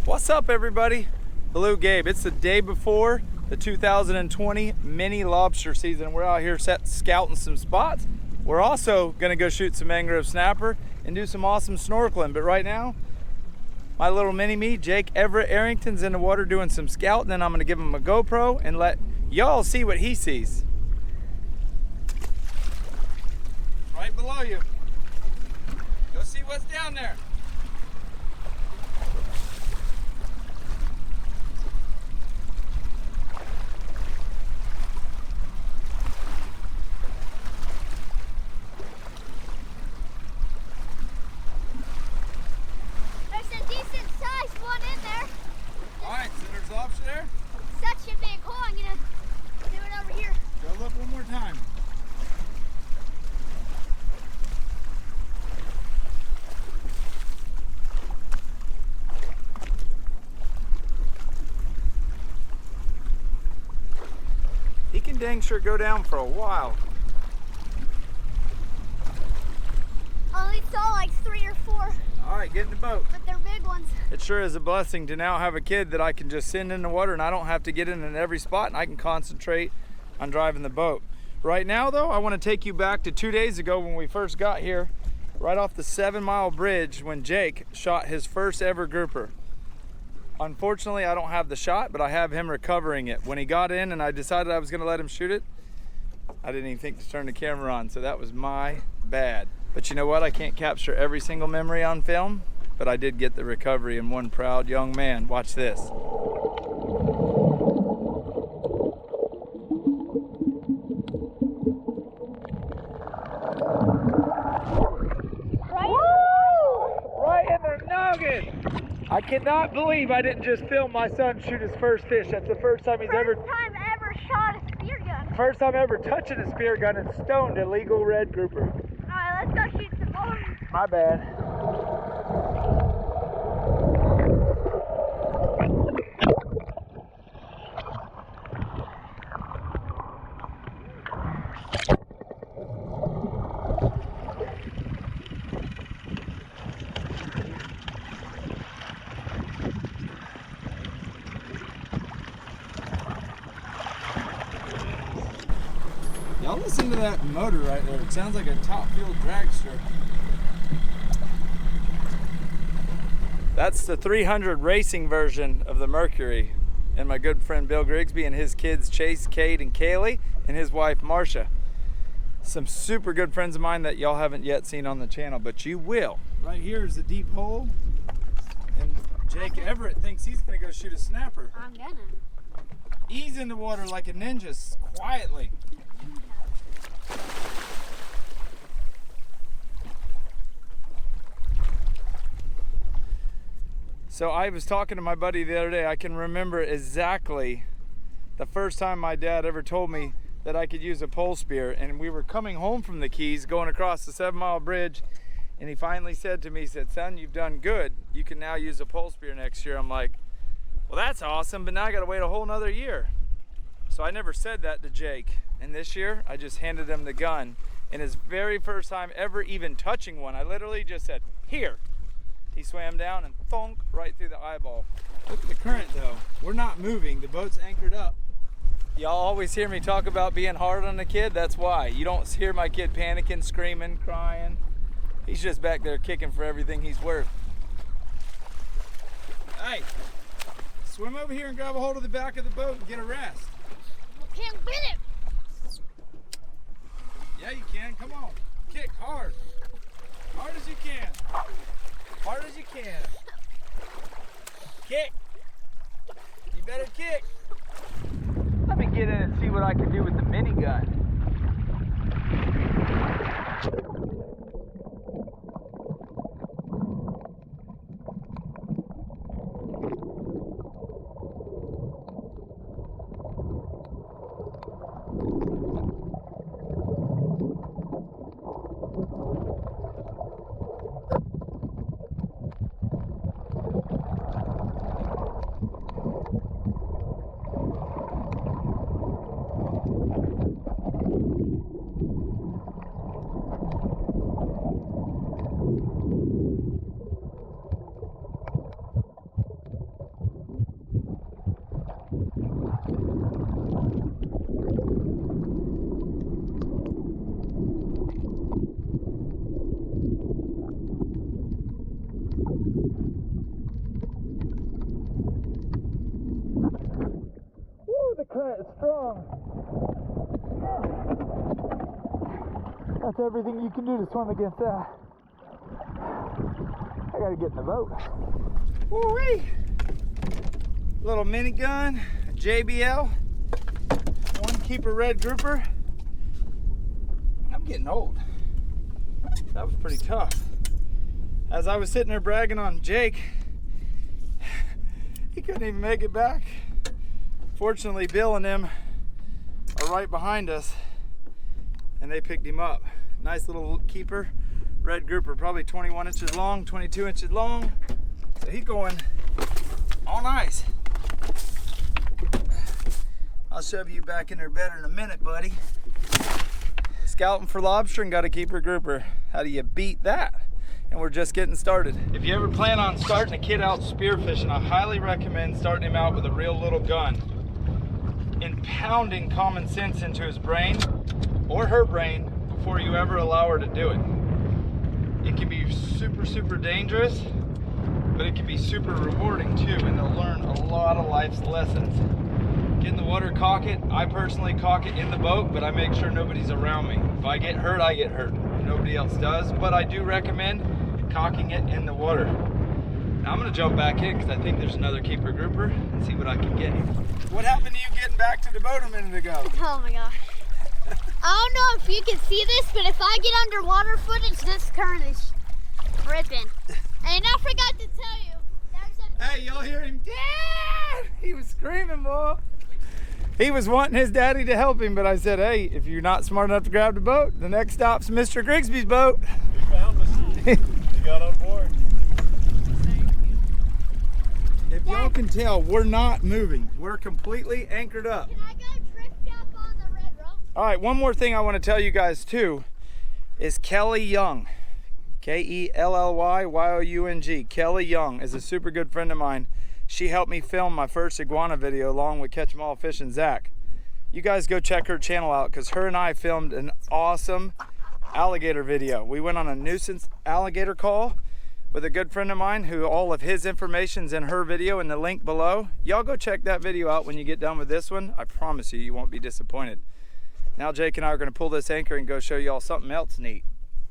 What's up, everybody? Bluegabe. It's the day before the 2020 mini lobster season. We're out here scouting some spots. We're also gonna go shoot some mangrove snapper and do some awesome snorkeling. But right now, my little mini-me, Jake Everett Arrington's in the water doing some scouting, and I'm gonna give him a GoPro and let y'all see what he sees. Right below you. Go see what's down there. Lobster there? Such a big hole. I'm gonna do it over here. Go look one more time. He can dang sure go down for a while. I only saw like 3 or 4. All right, get in the boat. But they're big ones. It sure is a blessing to now have a kid that I can just send in the water and I don't have to get in every spot, and I can concentrate on driving the boat. Right now though, I want to take you back to 2 days ago when we first got here, right off the 7-mile bridge when Jake shot his first ever grouper. Unfortunately, I don't have the shot, but I have him recovering it. When he got in and I decided I was going to let him shoot it, I didn't even think to turn the camera on, so that was my bad. But you know what? I can't capture every single memory on film, but I did get the recovery, and one proud young man. Watch this. Right in the noggin! I cannot believe I didn't just film my son shoot his first fish. That's the first time he's ever shot a spear gun. First time ever touching a spear gun and stoned a legal red grouper. Alright, let's go shoot some more. My bad. Y'all listen to that motor right there. It sounds like a top fuel drag strip. That's the 300 racing version of the Mercury. And my good friend Bill Grigsby and his kids Chase, Cade, and Kaylee, and his wife Marcia. Some super good friends of mine that y'all haven't yet seen on the channel, but you will. Right here is a deep hole. And Jake Everett thinks he's gonna go shoot a snapper. I'm gonna. Ease in the water like a ninja, quietly. So I was talking to my buddy the other day. I can remember exactly the first time my dad ever told me that I could use a pole spear, and we were coming home from the Keys going across the 7-mile bridge, and he finally said to me, he said, "Son, you've done good. You can now use a pole spear next year." I'm like, well, that's awesome, but now I gotta wait a whole nother year. So I never said that to Jake, and this year I just handed him the gun, and his very first time ever even touching one, I literally just said, "Here." He swam down and thunk right through the eyeball. Look at the current though. We're not moving, the boat's anchored up. Y'all always hear me talk about being hard on the kid. That's why. You don't hear my kid panicking, screaming, crying. He's just back there kicking for everything he's worth. Hey, swim over here and grab a hold of the back of the boat and get a rest. I can't get it. Yeah, you can. Come on. Kick hard. Hard as you can. Hard as you can. Kick. You better kick. Let me get in and see what I can do with the minigun. Woo, the current is strong. That's everything you can do to swim against that. I gotta get in the boat. Woo-wee! Little minigun, JBL, one keeper red grouper. I'm getting old. That was pretty tough. As I was sitting there bragging on Jake, he couldn't even make it back. Fortunately, Bill and them are right behind us, and they picked him up. Nice little keeper, red grouper, probably 21 inches long, 22 inches long. So he's going on ice. I'll shove you back in there better in a minute, buddy. Scouting for lobster and got a keeper grouper. How do you beat that? And we're just getting started. If you ever plan on starting a kid out spearfishing, I highly recommend starting him out with a real little gun and pounding common sense into his brain or her brain before you ever allow her to do it. It can be super, super dangerous, but it can be super rewarding too, and they'll learn a lot of life's lessons. Get in the water, cock it. I personally cock it in the boat, but I make sure nobody's around me. If I get hurt, I get hurt. Nobody else does, but I do recommend cocking it in the water. Now I'm gonna jump back in because I think there's another keeper grouper and see what I can get. What happened to you getting back to the boat a minute ago? Oh my gosh. I don't know if you can see this, but if I get underwater footage, this current is ripping. And I forgot to tell you, hey, y'all hear him? Dad! He was screaming, boy. He was wanting his daddy to help him, but I said, hey, if you're not smart enough to grab the boat, the next stop's Mr. Grigsby's boat. We found us. You got on board. If y'all can tell, we're not moving. We're completely anchored up. Can I go drift up on the red rope? All right, one more thing I want to tell you guys too is Kelly Young. Kellyllyyoung. Kelly Young is a super good friend of mine. She helped me film my first iguana video along with Catch 'em All Fish and Zach. You guys go check her channel out because her and I filmed an awesome alligator video. We went on a nuisance alligator call with a good friend of mine who all of his information's in her video in the link below. Y'all go check that video out when you get done with this one. I promise you, you won't be disappointed. Now Jake and I are going to pull this anchor and go show y'all something else neat.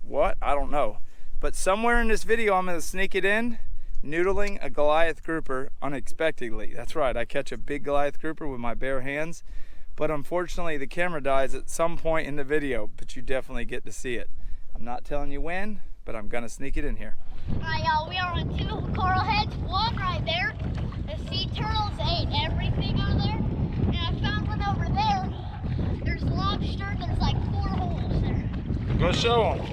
What? I don't know. But somewhere in this video, I'm going to sneak it in, noodling a Goliath grouper unexpectedly. That's right, I catch a big Goliath grouper with my bare hands, but unfortunately the camera dies at some point in the video, but you definitely get to see it. I'm not telling you when, but I'm going to sneak it in here. Alright, y'all, we are on two coral heads, one right there. The sea turtles ate everything out of there, and I found one over there. There's lobster, there's like 4 holes there. Go show them.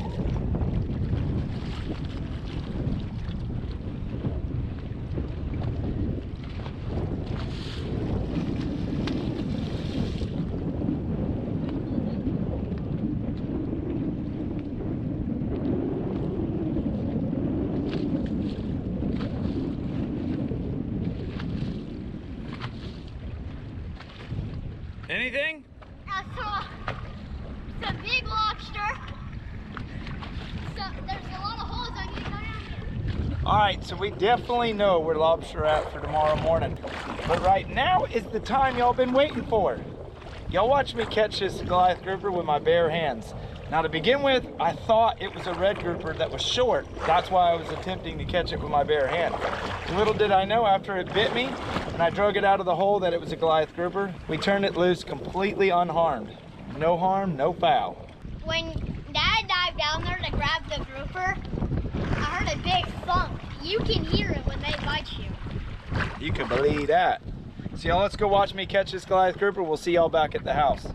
Anything? I saw some big lobster. So there's a lot of holes. I'm gonna go down here. All right, so we definitely know where lobster are at for tomorrow morning. But right now is the time y'all been waiting for. Y'all watch me catch this Goliath grouper with my bare hands. Now to begin with, I thought it was a red grouper that was short. That's why I was attempting to catch it with my bare hand. Little did I know after it bit me and I drug it out of the hole that it was a Goliath grouper. We turned it loose completely unharmed. No harm, no foul. When Dad dived down there to grab the grouper, I heard a big thump. You can hear it when they bite you. You can believe that. So y'all, let's go watch me catch this Goliath grouper. We'll see y'all back at the house.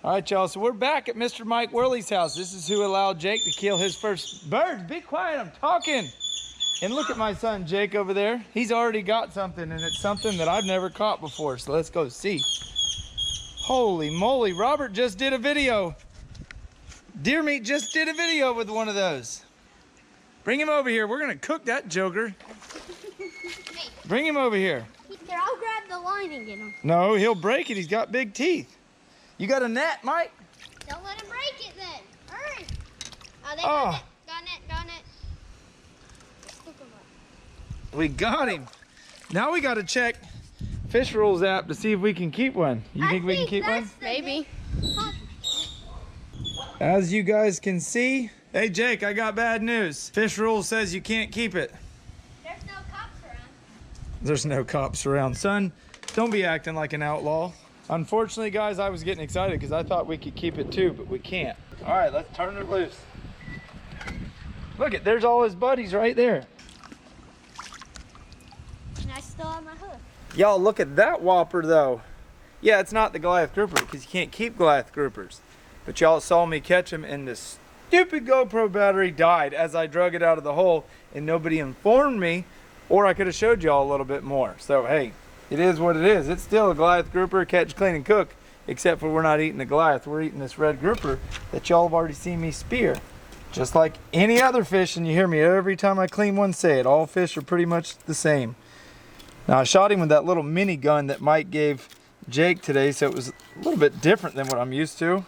All right, y'all, so we're back at Mr. Mike Worley's house. This is who allowed Jake to kill his first birds. Be quiet, I'm talking. And look at my son Jake over there. He's already got something, and it's something that I've never caught before, so let's go see. Holy moly, Robert just did a video. Deer Meat just did a video with one of those. Bring him over here. We're gonna cook that joker. Bring him over here. Here, I'll grab the line and get him. No, he'll break it. He's got big teeth. You got a net, Mike? Don't let him break it then. Hurry. Oh, they Oh. got it. Got it. We got him. Now we got to check Fish Rules app to see if we can keep one. You think we can keep one? Maybe. As you guys can see, hey Jake, I got bad news. Fish Rules says you can't keep it. There's no cops around. There's no cops around. Son, don't be acting like an outlaw. Unfortunately, guys, I was getting excited because I thought we could keep it too, but we can't. All right, let's turn it loose. Look it, there's all his buddies right there. And I still have my hook. Y'all, look at that whopper though. Yeah, it's not the Goliath grouper because you can't keep Goliath groupers. But y'all saw me catch him and this stupid GoPro battery died as I drug it out of the hole and nobody informed me, or I could have showed y'all a little bit more. So hey, it is what it is. It's still a Goliath grouper, catch, clean, and cook, except for we're not eating the Goliath. We're eating this red grouper that y'all have already seen me spear. Just like any other fish, and you hear me every time I clean one say it, all fish are pretty much the same. Now I shot him with that little mini gun that Mike gave Jake today, so it was a little bit different than what I'm used to.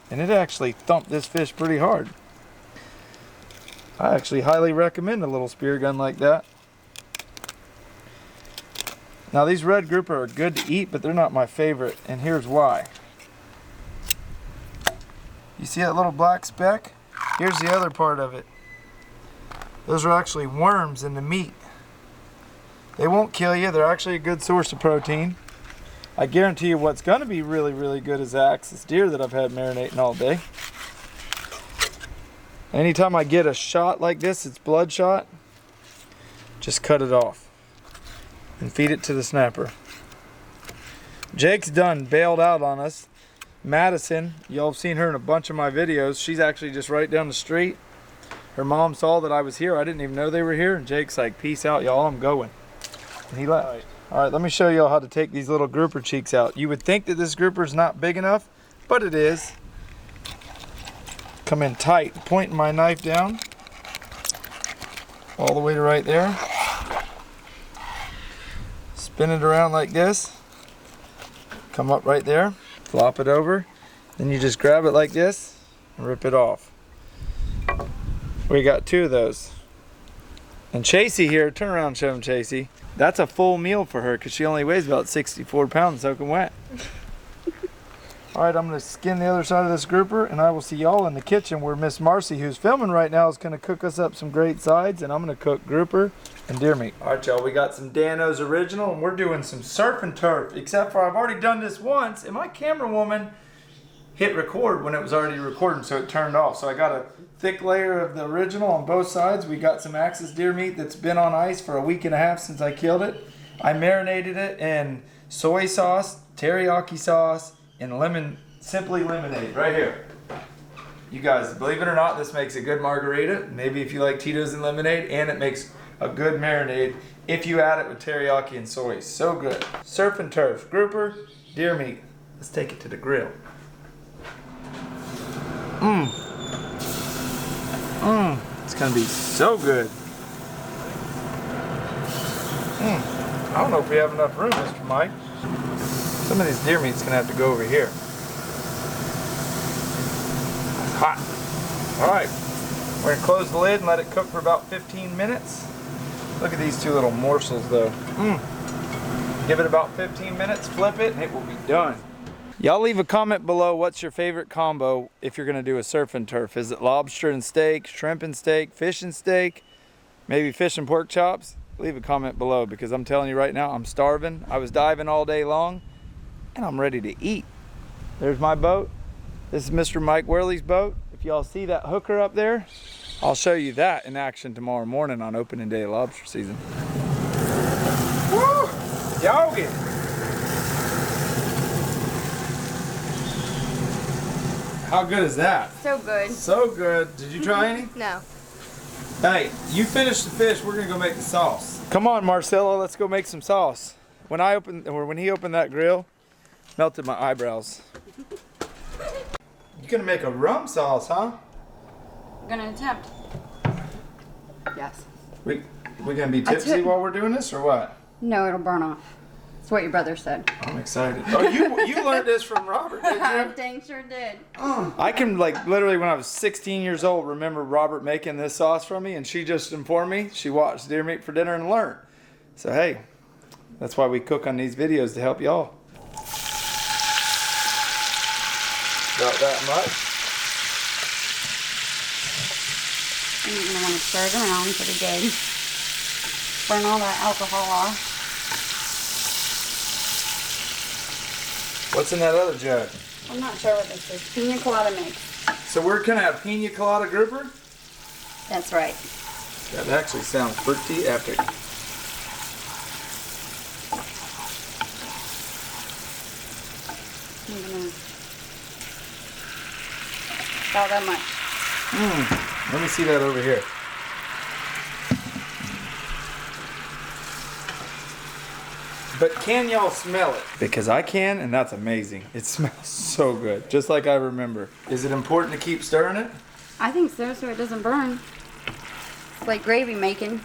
And it actually thumped this fish pretty hard. I actually highly recommend a little spear gun like that. Now these red grouper are good to eat, but they're not my favorite, and here's why. You see that little black speck? Here's the other part of it. Those are actually worms in the meat. They won't kill you. They're actually a good source of protein. I guarantee you what's going to be really, really good is axis deer that I've had marinating all day. Anytime I get a shot like this, it's bloodshot, just cut it off and feed it to the snapper. Jake's done bailed out on us. Madison, y'all have seen her in a bunch of my videos. She's actually just right down the street. Her mom saw that I was here. I didn't even know they were here. And Jake's like, peace out, y'all, I'm going. And he left. All right, let me show y'all how to take these little grouper cheeks out. You would think that this grouper is not big enough, but it is. Come in tight, pointing my knife down all the way to right there. Spin it around like this. Come up right there, flop it over. Then you just grab it like this and rip it off. We got two of those. And Chasey here, turn around and show him Chasey. That's a full meal for her because she only weighs about 64 pounds soaking wet. All right, I'm gonna skin the other side of this grouper and I will see y'all in the kitchen where Miss Marcy, who's filming right now, is gonna cook us up some great sides, and I'm gonna cook grouper and deer meat. All right, y'all, we got some Dano's Original and we're doing some surf and turf, except for I've already done this once and my camera woman hit record when it was already recording, so it turned off. So I got a thick layer of the original on both sides. We got some Axis deer meat that's been on ice for a week and a half since I killed it. I marinated it in soy sauce, teriyaki sauce, and lemon, simply lemonade right here. You guys, believe it or not, this makes a good margarita. Maybe if you like Tito's and lemonade, and it makes a good marinade if you add it with teriyaki and soy. So good. Surf and turf, grouper, deer meat. Let's take it to the grill. It's gonna be so good. I don't know if we have enough room, Mr. Mike. Some of these deer meat's gonna have to go over here. It's hot. All right, we're gonna close the lid and let it cook for about 15 minutes. Look at these two little morsels though. Give it about 15 minutes, flip it, and it will be done. Y'all leave a comment below what's your favorite combo if you're gonna do a surf and turf. Is it lobster and steak, shrimp and steak, fish and steak, maybe fish and pork chops? Leave a comment below because I'm telling you right now, I'm starving. I was diving all day long and I'm ready to eat. There's my boat. This is Mr. Mike Worley's boat. If y'all see that hooker up there, I'll show you that in action tomorrow morning on opening day of lobster season. Woo! Doggy! How good is that? So good. So good. Did you try any? No. Hey, you finish the fish. We're gonna go make the sauce. Come on, Marcelo. Let's go make some sauce. When he opened that grill, melted my eyebrows. You're gonna make a rum sauce, huh? I'm gonna attempt. Yes. We gonna be tipsy while we're doing this, or what? No, it'll burn off. That's what your brother said. I'm excited. Oh, you learned this from Robert, did you? Dang sure did. I can, like, literally when I was 16 years old remember Robert making this sauce for me, and she just informed me. She watched deer meat for dinner and learned. So hey, that's why we cook on these videos, to help y'all. About that much. And you're gonna want to stir it around pretty good. Burn all that alcohol off. What's in that other jug? I'm not sure what this is. Pina colada mix. So we're gonna have pina colada grouper? That's right. That actually sounds pretty epic. I'm gonna about that much. Let me see that over here. But can y'all smell it? Because I can, and that's amazing. It smells so good, just like I remember. Is it important to keep stirring it? I think so it doesn't burn. It's like gravy making,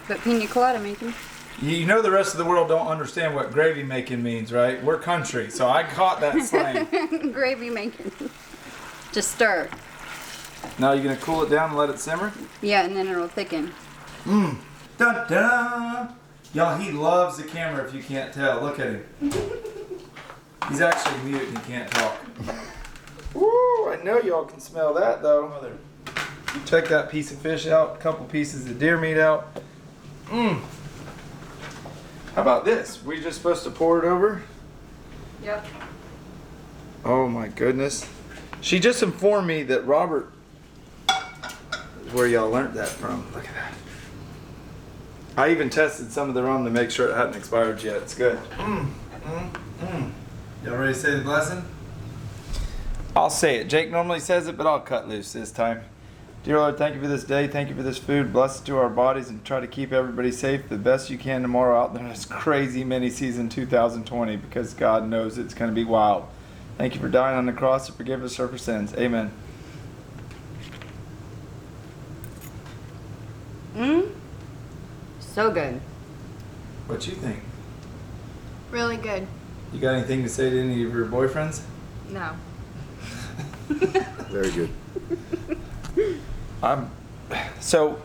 but pina colada making. You know the rest of the world don't understand what gravy making means, right? We're country, so I caught that slang. Gravy making. Just stir. Now you're gonna cool it down and let it simmer? Yeah, and then it'll thicken. Dun dun! Y'all, he loves the camera if you can't tell. Look at him. He's actually mute and he can't talk. Woo! I know y'all can smell that though. Check that piece of fish out, a couple pieces of deer meat out. How about this? We just supposed to pour it over? Yep. Oh my goodness. She just informed me that Robert, where y'all learned that from. Look at that. I even tested some of the rum to make sure it hadn't expired yet. It's good. Y'all ready to say the blessing? I'll say it. Jake normally says it, but I'll cut loose this time. Dear Lord, thank you for this day. Thank you for this food. Bless it to our bodies and try to keep everybody safe the best you can tomorrow out there in this crazy mini season 2020, because God knows it's going to be wild. Thank you for dying on the cross to forgive us our sins. Amen. So good. What you think? Really good. You got anything to say to any of your boyfriends? No. Very good. So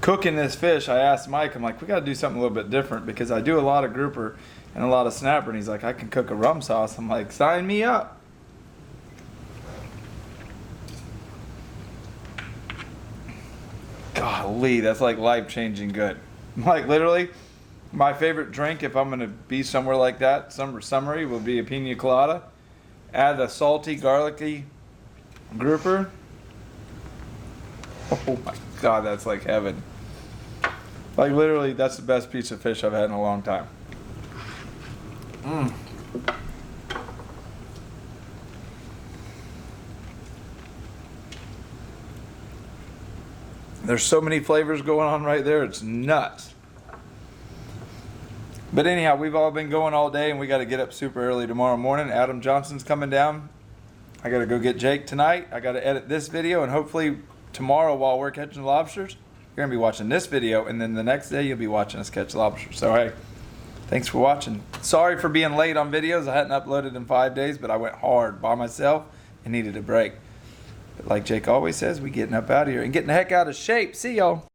cooking this fish, I asked Mike, I'm like, we got to do something a little bit different, because I do a lot of grouper and a lot of snapper, and he's like, I can cook a rum sauce. I'm like, sign me up. Golly, that's like life-changing good. Like literally, my favorite drink if I'm gonna be somewhere like that, summery, will be a pina colada. Add a salty, garlicky grouper. Oh my God, that's like heaven. Like literally, that's the best piece of fish I've had in a long time. There's so many flavors going on right there, it's nuts. But anyhow, we've all been going all day and we got to get up super early tomorrow morning. Adam Johnson's coming down. I got to go get Jake tonight. I got to edit this video, and hopefully tomorrow while we're catching lobsters, you're going to be watching this video, and then the next day you'll be watching us catch lobsters. So hey, thanks for watching. Sorry for being late on videos. I hadn't uploaded in 5 days, but I went hard by myself and needed a break. But like Jake always says, we getting up out of here and getting the heck out of shape. See y'all.